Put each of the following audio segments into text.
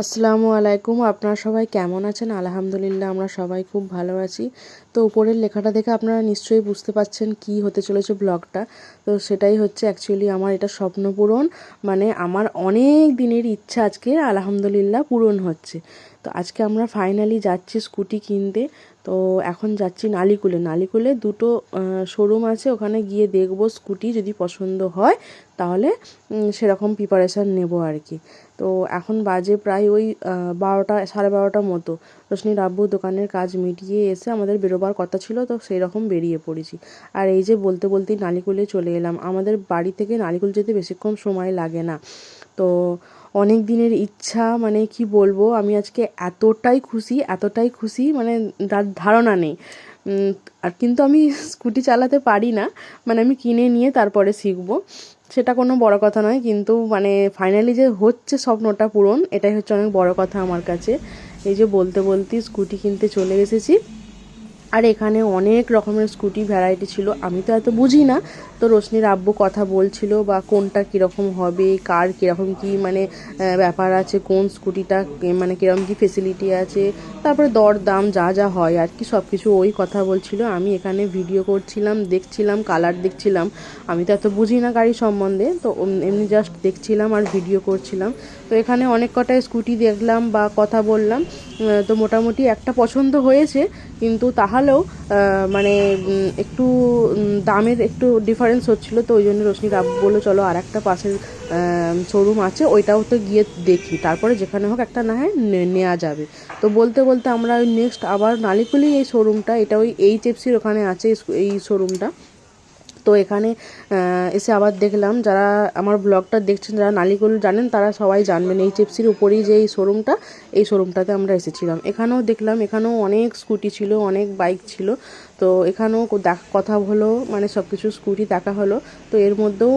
আসসালামু আলাইকুম। আপনারা সবাই কেমন আছেন? আলহামদুলিল্লাহ আমরা সবাই খুব ভালো আছি। তো উপরের লেখাটা দেখে আপনারা নিশ্চয়ই বুঝতে পারছেন কি হতে চলেছে ব্লগটা। তো সেটাই হচ্ছে অ্যাকচুয়ালি আমার এটা স্বপ্ন পূরণ, মানে আমার অনেক দিনের ইচ্ছা আজকে আলহামদুলিল্লাহ পূরণ হচ্ছে। তো আজকে আমরা ফাইনালি যাচ্ছি স্কুটি কিনতে। তো এখন যাচ্ছি নালিকুলে দুটো শোরুম আছে, ওখানে গিয়ে দেখব স্কুটি যদি পছন্দ হয় তাহলে সেরকম প্রিপারেশান নেব আর কি। তো এখন বাজে প্রায় ওই 12টা 12:30 মতো। রোশনির আব্বু দোকানের কাজ মিটিয়ে এসে আমাদের বেরোবার কথা ছিল, তো সেই রকম বেরিয়ে পড়েছি। আর এই যে বলতে বলতেই নালিকুলে চলে এলাম। আমাদের বাড়ি থেকে নালিকুল যেতে বেশিক্ষণ সময় লাগে না। তো অনেক দিনের ইচ্ছা, মানে কি বলবো, আমি আজকে এতটাই খুশি মানে তার ধারণা নেই। আর কিন্তু আমি স্কুটি চালাতে পারি না, মানে আমি কিনে নিয়ে তারপরে শিখবো, সেটা কোনো বড় কথা নয়। কিন্তু মানে ফাইনালি যে হচ্ছে স্বপ্নটা পূরণ, এটাই হচ্ছে অনেক বড় কথা আমার কাছে। এই যে বলতে বলতেই স্কুটি কিনতে চলে এসেছি। আর এখানে অনেক রকমের স্কুটি ভ্যারাইটি ছিল, আমি তো এত বুঝি না। তো রোশনির আব্বু কথা বলছিল বা কোনটা কীরকম হবে, কার কীরকম কী মানে ব্যাপার আছে, কোন স্কুটিটা মানে কীরকম কী ফেসিলিটি আছে, তারপরে দর দাম যা যা হয় আর কি সব কিছু ওই কথা বলছিল। আমি এখানে ভিডিও করছিলাম, দেখছিলাম, কালার দেখছিলাম। আমি তো এত বুঝি না গাড়ি সম্বন্ধে, তো এমনি জাস্ট দেখছিলাম আর ভিডিও করছিলাম। তো এখানে অনেক কটাই স্কুটি দেখলাম বা কথা বললাম। তো মোটামুটি একটা পছন্দ হয়েছে, কিন্তু তাহলেও মানে একটু দামের একটু ডিফারেন্স হচ্ছিলো। তো ওই জন্য রোশনির আব্বু বললো চলো আর একটা পাশের শোরুম আছে, ওইটাও তো গিয়ে দেখি, তারপরে যেখানে হোক একটা না হয় নেওয়া যাবে। তো বলতে বলতে আমরা ওই নেক্সট আবার নালিকুলি এই শোরুমটা, এটা ওই HFCর ওখানে আছে এই শোরুমটা। তো এখানে এসে আবার দেখলাম, যারা আমার ব্লগটা দেখছেন, যারা নালিকুল জানেন তারা সবাই জানবেন HFCর উপরেই যে এই শোরুমটা, এই শোরুমটাতে আমরা এসেছিলাম। এখানেও দেখলাম, এখানেও অনেক স্কুটি ছিল, অনেক বাইক ছিল। তো এখানেও কথা হলো, মানে সব কিছু স্কুটি দেখা হলো। তো এর মধ্যেও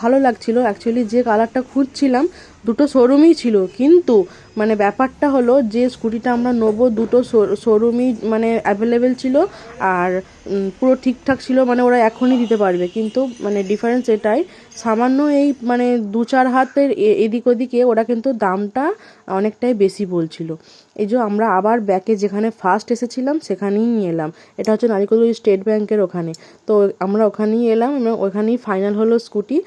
ভালো লাগছিল। অ্যাকচুয়ালি যে কালারটা খুঁজছিলাম দুটো শোরুমই ছিল, কিন্তু মানে ব্যাপারটা হলো যে স্কুটিটা আমরা নেবো দুটো শোরুমই মানে অ্যাভেলেবেল ছিল, আর পুরো ঠিকঠাক ছিল, মানে ওরা এখনই দিতে পারবে। কিন্তু মানে ডিফারেন্স এটাই সামান্য, এই মানে 2-4 হাতের এদিক ওদিকে ওরা কিন্তু দামটা অনেকটাই বেশি বলছিল। এই যে আমরা আবার ব্যাকে যেখানে ফার্স্ট এসেছিলাম সেখানেই এলাম। এটা হচ্ছে নারিকোল স্টেট ব্যাংকের ওখানে। তো আমরা ওখানেই এলাম এবং ওখানেই ফাইনাল হলো স্কুটি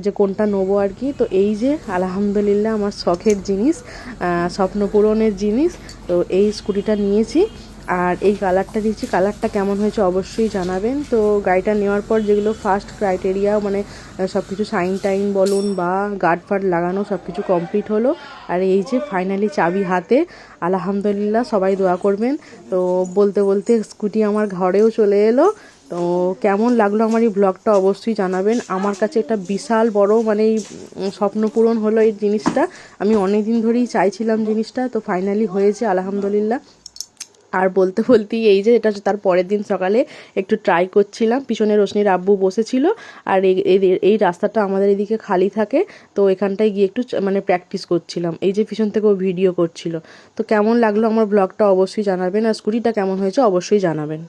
যে কোনটা নেবো আর কি। তো এই যে আলহামদুলিল্লাহ আমার শখের জিনিস, স্বপ্ন পূরণের জিনিস, তো এই স্কুটিটা নিয়েছি। আর এই কালারটা দিয়েছি, কালারটা কেমন হয়েছে অবশ্যই জানাবেন। তো গাড়িটা নেওয়ার পর যেগুলো ফার্স্ট ক্রাইটেরিয়া, মানে সব কিছু সাইন টাইন বলুন বা গার্ড ফার্ড লাগানো সব কিছু কমপ্লিট হলো। আর এই যে ফাইনালি চাবি হাতে, আলহামদুলিল্লাহ সবাই দোয়া করবেন। তো বলতে বলতে স্কুটি আমার ঘরেও চলে এলো। তো কেমন লাগলো আমার এই ব্লগটা অবশ্যই জানাবেন। আমার কাছে একটা বিশাল বড় মানে এই স্বপ্ন পূরণ হলো এই জিনিসটা। আমি অনেক দিন ধরেই চাইছিলাম জিনিসটা, তো ফাইনালি হয়েছে আলহামদুলিল্লাহ। আর বলতে বলতেই এই যে এটা তার পরের দিন সকালে একটু ট্রাই করছিলাম, পিছনে রোশনির আব্বু বসেছিল। আর এই রাস্তাটা আমাদের এদিকে খালি থাকে, তো এখানটায় গিয়ে একটু মানে প্র্যাকটিস করছিলাম। এই যে পিছন থেকে ও ভিডিও করছিল। তো কেমন লাগলো আমার ব্লগটা অবশ্যই জানাবেন, আর স্কুটিটা কেমন হয়েছে অবশ্যই জানাবেন।